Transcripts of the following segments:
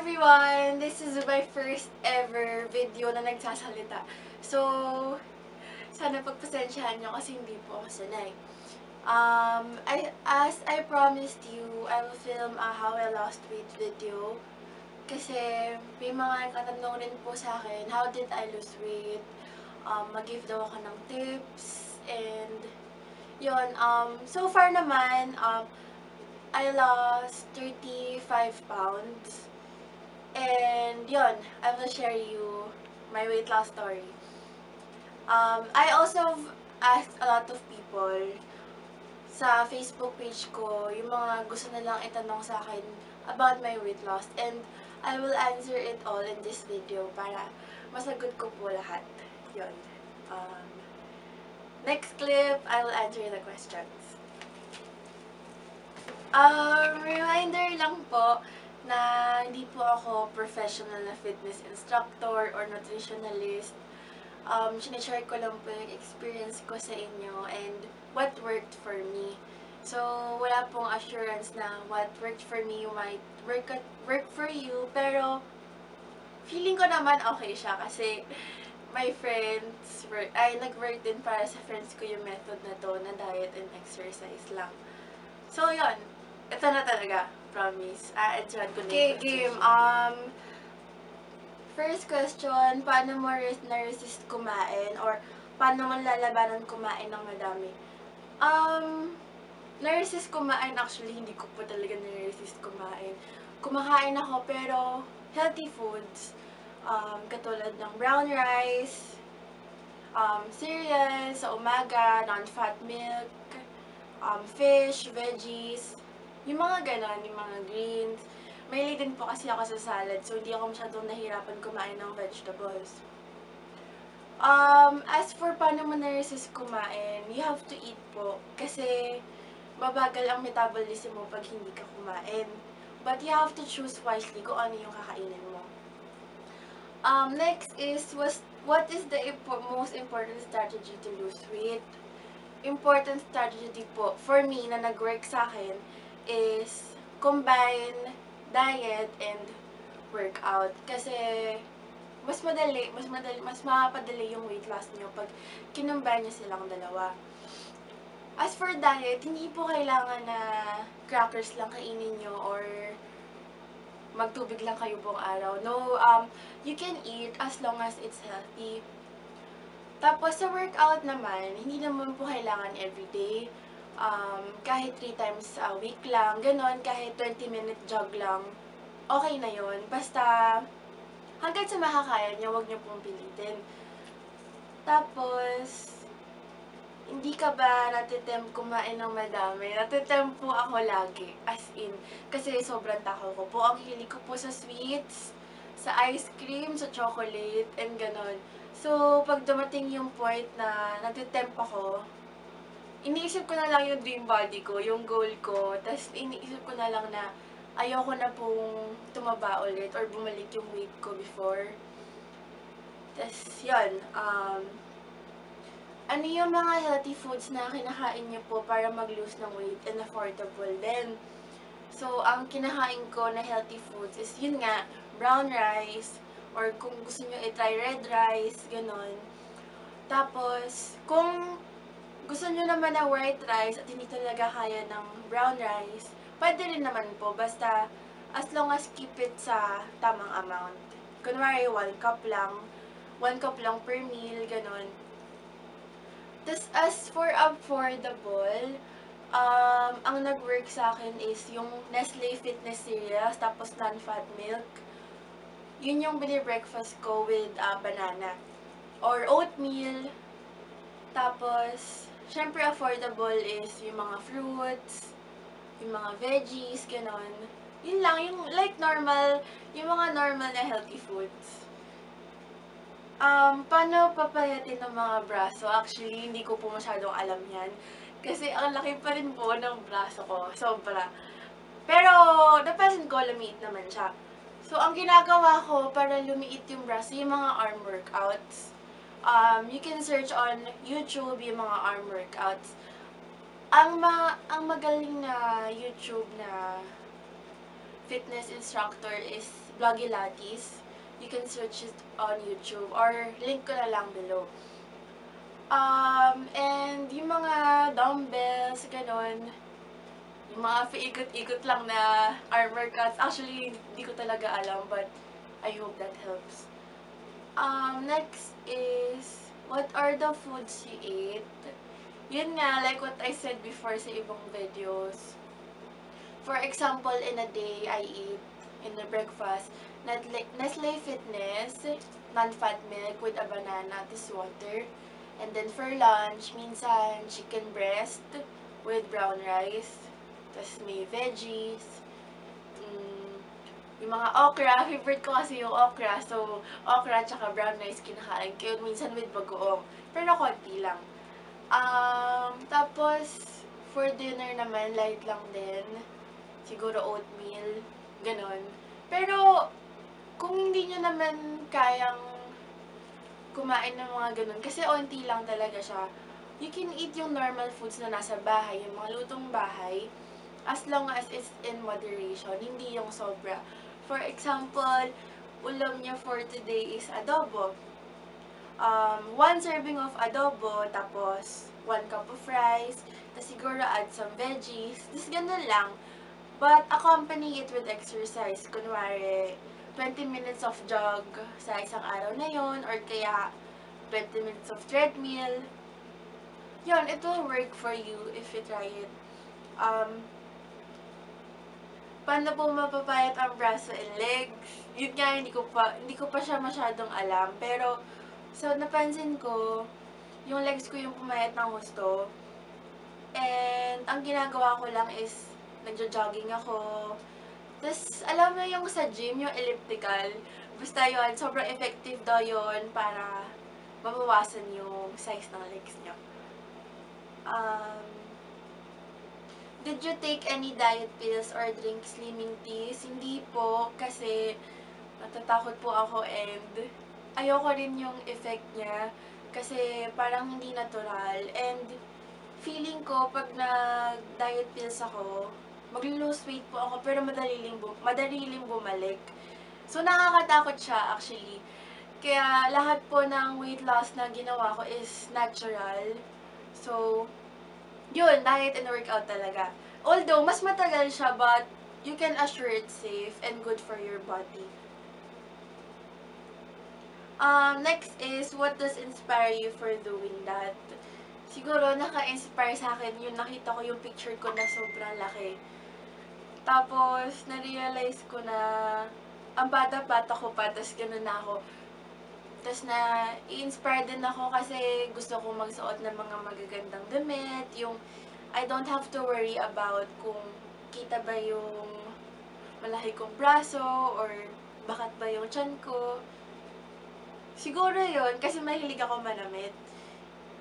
everyone! This is my first ever video na nagsasalita. So, sana pagpasensyahan nyo kasi hindi po ako sanay. As I promised you, I will film a how I lost weight video. Kasi may mga nagtatanong rin po sa akin, how did I lose weight? Mag-give daw ako ng tips. And, yun, so far naman, I lost 35 pounds. And yun, I will share you my weight loss story. I also asked a lot of people sa Facebook page ko, yung mga gusto nilang itanong sa akin about my weight loss. And I will answer it all in this video para masagot ko po lahat. Yun. Next clip, I will answer the questions. Reminder lang po na hindi po ako professional na fitness instructor or nutritionalist. Sinishare ko lang po yung experience ko sa inyo and what worked for me. So, wala pong assurance na what worked for me might work for you, pero feeling ko naman okay siya kasi my friends nag-work din para sa friends ko yung method na to na diet and exercise lang. So, yun. Ito na talaga. Promise. Answeran ko na yung game. First question, paano mo na-resist kumain? Or, paano mo lalabanan kumain ng madami? Na-resist kumain, actually, hindi ko po talaga na-resist kumain. Kumakain ako, pero healthy foods. Katulad ng brown rice, cereal sa umaga, non-fat milk, fish, veggies, yung mga ganon, yung mga greens. Mahilig din po kasi ako sa salad, so hindi ako masyadong nahirapan kumain ng vegetables. As for paano mo na-resist kumain, you have to eat po. Kasi mabagal ang metabolism mo pag hindi ka kumain. But you have to choose wisely kung ano yung kakainin mo. Next is, what is the most important strategy to lose weight? Important strategy po, for me, na nag-work sa akin, is combine diet and workout. Kasi, mas mapapadali yung weight loss niyo pag kinumbine niyo silang dalawa. As for diet, hindi po kailangan na crackers lang kainin niyo or magtubig lang kayo buong araw. No, you can eat as long as it's healthy. Tapos, sa workout naman, hindi naman po kailangan everyday. Kahit 3 times a week lang, ganon, kahit 20-minute jog lang, okay na yon. Basta, hanggang sa makakaya niyo, huwag niyo pong pilitin. Tapos, hindi ka ba natitempt kumain ng madami? Natitempt po ako lagi, as in. Kasi sobrang takaw ko po. Ang hilig ko po sa sweets, sa ice cream, sa chocolate, and ganon. So, pag dumating yung point na natitempt ako, iniisip ko na lang yung dream body ko, yung goal ko, tas iniisip ko na lang na ayoko na pong tumaba ulit or bumalik yung weight ko before. Tas, yun, ano yung mga healthy foods na kinakain niyo po para mag-lose ng weight and affordable din? So, ang kinakain ko na healthy foods is yun nga, brown rice, or kung gusto niyo i-try red rice, ganon. Tapos, kung gusto niyo naman na white rice at hindi talaga kaya ng brown rice, pwede rin naman po, basta as long as keep it sa tamang amount. Kunwari, 1 cup lang per meal, ganon. Tapos, as for affordable, ang nag-work sa akin is yung Nestle Fitness Cereals, tapos non-fat milk. Yun yung bini-breakfast ko with banana. Or oatmeal. Tapos, syempre affordable is yung mga fruits, yung mga veggies, ganon. Yun lang, yung like normal, yung mga normal na healthy foods. Paano papayatin ng mga braso? Actually, hindi ko po masyadong alam yan. Kasi ang laki pa rin po ng braso ko. Sobra. Pero, napansin ko, lumiit naman siya. So, ang ginagawa ko para lumiit yung braso, yung mga arm workouts. You can search on YouTube yung mga arm workouts. Ang magaling na YouTube na fitness instructor is Blogilates. You can search it on YouTube or link ko na lang below. And yung mga dumbbells, ganon, yung mga paikot-ikot lang na arm workouts, actually, hindi ko talaga alam, but I hope that helps. Next is, what are the foods you ate? Yun nga, like what I said before sa ibang videos. For example, in a day, I eat in the breakfast, Nestle Fitness, non-fat milk with a banana, this water. And then for lunch, minsan chicken breast with brown rice. Tapos may veggies. Yung mga okra, favorite ko kasi yung okra. So, okra tsaka brown rice kinakain ko. Minsan with bagoong. Pero konti lang. Tapos, for dinner naman, light lang din. Siguro oatmeal, ganon. Pero, kung hindi nyo naman kayang kumain ng mga ganon, kasi onti lang talaga siya, you can eat yung normal foods na nasa bahay, yung mga lutong bahay, as long as it's in moderation, hindi yung sobra. For example, ulam niya for today is adobo. 1 serving of adobo, tapos 1 cup of rice, tapos siguro add some veggies, tapos ganun lang. But accompany it with exercise. Kunwari, 20 minutes of jog sa isang araw na yon, or kaya 20 minutes of treadmill. Yun, it will work for you if you try it. Paano po mapapayat ang braso and legs? Yun nga, hindi ko pa siya masyadong alam. Pero, so, napansin ko, yung legs ko yung pumayat ng gusto. And, ang ginagawa ko lang is, nagjo-jogging ako. Tapos, alam mo yung sa gym, yung elliptical, basta yun, sobrang effective daw yun para mabawasan yung size ng legs niyo. Did you take any diet pills or drink slimming teas? Hindi po, kasi natatakot po ako and ayoko rin yung effect niya kasi parang hindi natural. And feeling ko, pag nag-diet pills ako, mag-lose weight po ako pero madali ring bumalik. So, nakakatakot siya actually. Kaya lahat po ng weight loss na ginawa ko is natural. So, yun, diet and workout talaga. Although, mas matagal siya, but you can assure it's safe and good for your body. Next is, what does inspire you for doing that? Siguro, naka-inspire sa akin yung nakita ko yung picture ko na sobrang laki. Tapos, na-realize ko na ang bata-bata ko pa, tas ganun na ako. Tapos i-inspire din ako kasi gusto ko magsuot ng mga magagandang damit, yung I don't have to worry about kung kita ba yung malaki kong braso or bakat ba yung tiyan ko. Siguro yun, kasi mahilig ako manamit.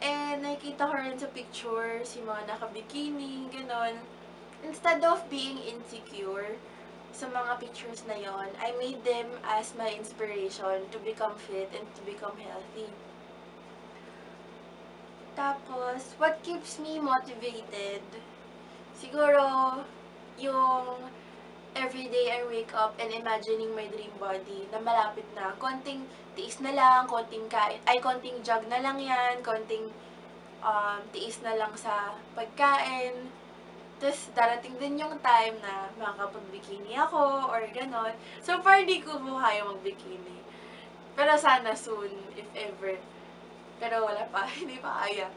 And nakikita ko rin sa pictures, yung mga naka-bikini, ganon. Instead of being insecure sa mga pictures na yon, I made them as my inspiration to become fit and to become healthy. Tapos, what keeps me motivated? Siguro, yung everyday I wake up and imagining my dream body na malapit na. Konting tiis na lang, konting jog na lang yan, konting tiis na lang sa pagkain. Tapos, darating din yung time na makakapag-bikini ako, or ganon. So far, di ko po kaya mag-bikini. Pero sana soon, if ever. Pero wala pa, hindi pa kaya.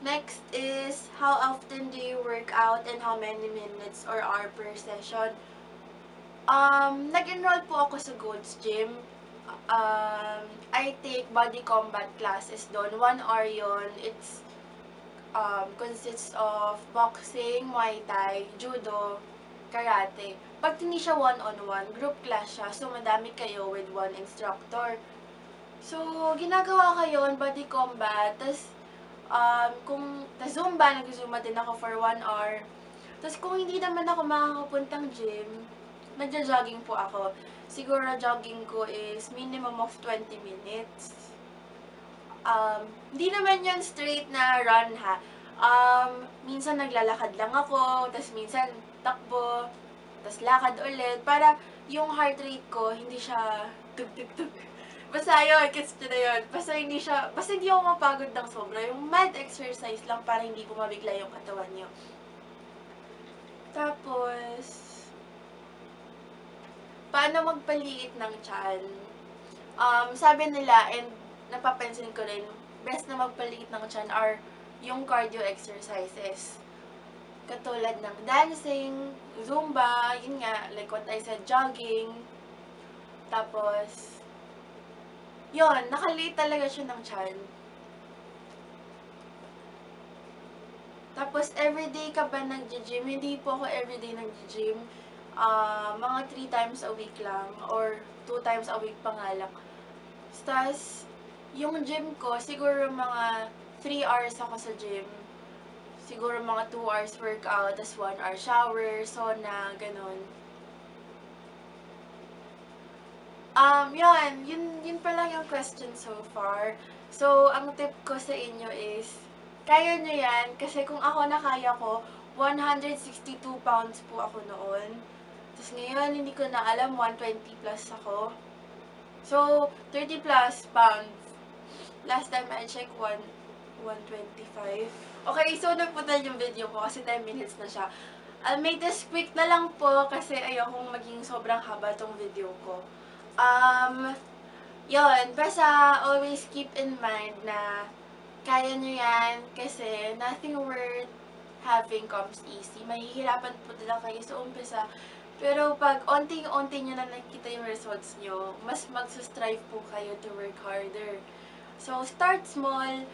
Next is, how often do you work out and how many minutes or hour per session? Nag-enroll po ako sa Gold's Gym. I take body combat classes doon. 1 hour yun. It's consists of boxing, muay thai, judo, karate. Pag hindi siya one-on-one, group class siya, so madami kayo with one instructor. So, ginagawa ko yun, body combat, tas kung Zumba, nag-Zumba din ako for 1 hour. Tas kung hindi naman ako makakapuntang gym, nagja-jogging po ako. Siguro jogging ko is minimum of 20 minutes. Hindi naman yun straight na run ha. Minsan naglalakad lang ako, tas minsan takbo. tas lakad ulit, para yung heart rate ko, hindi siya tug-tug-tug. Basta yun, gets nyo na yun. Basta hindi ako mapagod ng sobra. Yung mild exercise lang para hindi bumabigla yung katawan nyo. Tapos, paano magpaliit ng tiyan? Sabi nila, and napapansin ko rin, best na magpaliit ng tiyan are yung cardio exercises. Katulad ng dancing, zumba, yun nga, like what I said, jogging. Tapos, yun, nakaliit talaga siya ng tiyan. Tapos, everyday ka ba nag-gym? Hindi po ako everyday nag-gym. Mga 3 times a week lang, or 2 times a week pa nga lang. Tapos, yung gym ko, siguro mga 3 hours ako sa gym. Siguro mga 2 hours workout, tas 1 hour shower, sauna, ganun. Yun pa lang yung question so far. So, ang tip ko sa inyo is, kaya nyo yan, kasi kung ako nakaya ko, 162 pounds po ako noon. Tapos ngayon, hindi ko na alam, 120 plus ako. So, 30 plus pounds. Last time I checked, 125. Okay, so napunta yung video ko kasi 10 minutes na siya. I'll make this quick na lang po kasi ayokong maging sobrang haba tong video ko. Yun, basta always keep in mind na kaya nyo yan kasi nothing worth having comes easy. Mahihirapan po talaga kayo sa umpisa. Pero pag onting-onti nyo na nakikita yung results nyo, mas magsustrive po kayo to work harder. So, start small.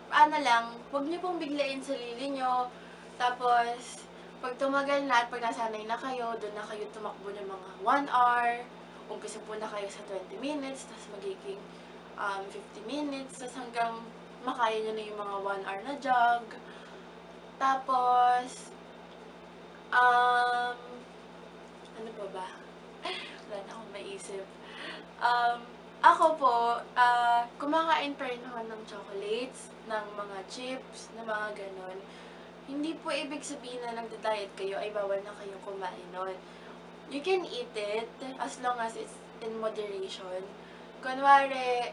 Huwag nyo pong biglain sarili nyo. Tapos, pag tumagal na at pag nasanay na kayo, doon na kayo tumakbo ng mga 1 hour. Umpisa po na kayo sa 20 minutes, tapos magiging 50 minutes, tapos hanggang makaya nyo na yung mga 1 hour na jog. Tapos, ano pa ba? Wala na akong maisip. Ako po, kumakain pa rin ako ng chocolates, ng mga chips, na mga ganon. Hindi po ibig sabihin na nagda-diet kayo ay bawal na kayong kumain nun. You can eat it as long as it's in moderation. Kunwari,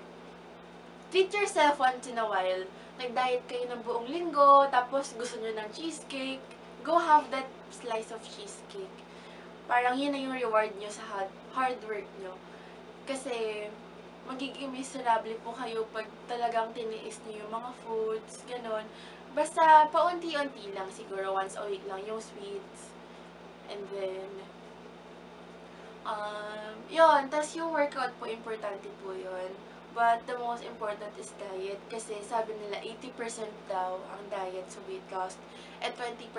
treat yourself once in a while. Nag-diet kayo ng buong linggo, tapos gusto nyo ng cheesecake, go have that slice of cheesecake. Parang yun na yung reward nyo sa hard work nyo. Kasi, magiging miserable po kayo pag talagang tiniis nyo yung mga foods, ganon. Basta, paunti-unti lang, siguro once a week lang yung sweets. And then, yun, tas yung workout po, importante po yun. But the most important is diet kasi sabi nila 80% daw ang diet sa weight loss at 20%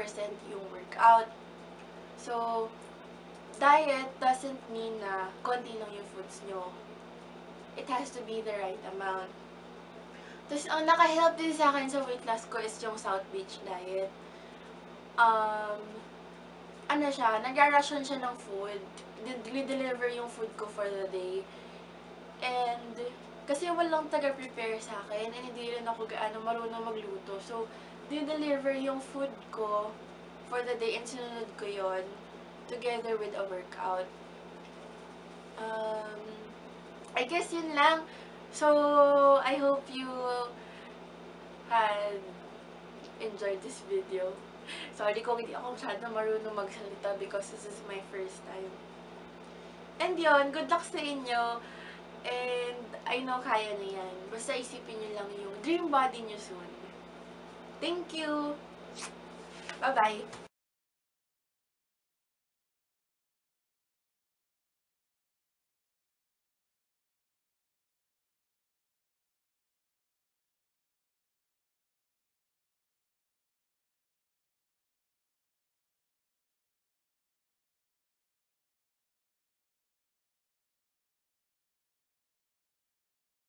yung workout. So, diet doesn't mean na konti lang yung foods nyo. It has to be the right amount. Tapos, ang naka-help din sa akin sa weight loss ko is yung South Beach diet. Nag-ration siya ng food. Deliver yung food ko for the day. And, kasi walang taga-prepare sa akin, and hindi rin ako gaano marunong magluto. So, deliver yung food ko for the day, and sinunod ko yon together with a workout. I guess yun lang. So, I hope you had enjoyed this video. Sorry kung hindi ako masyado marunong magsalita because this is my first time. And yun, good luck sa inyo. And I know kaya na yan. Basta isipin nyo lang yung dream body nyo soon. Thank you! Bye-bye!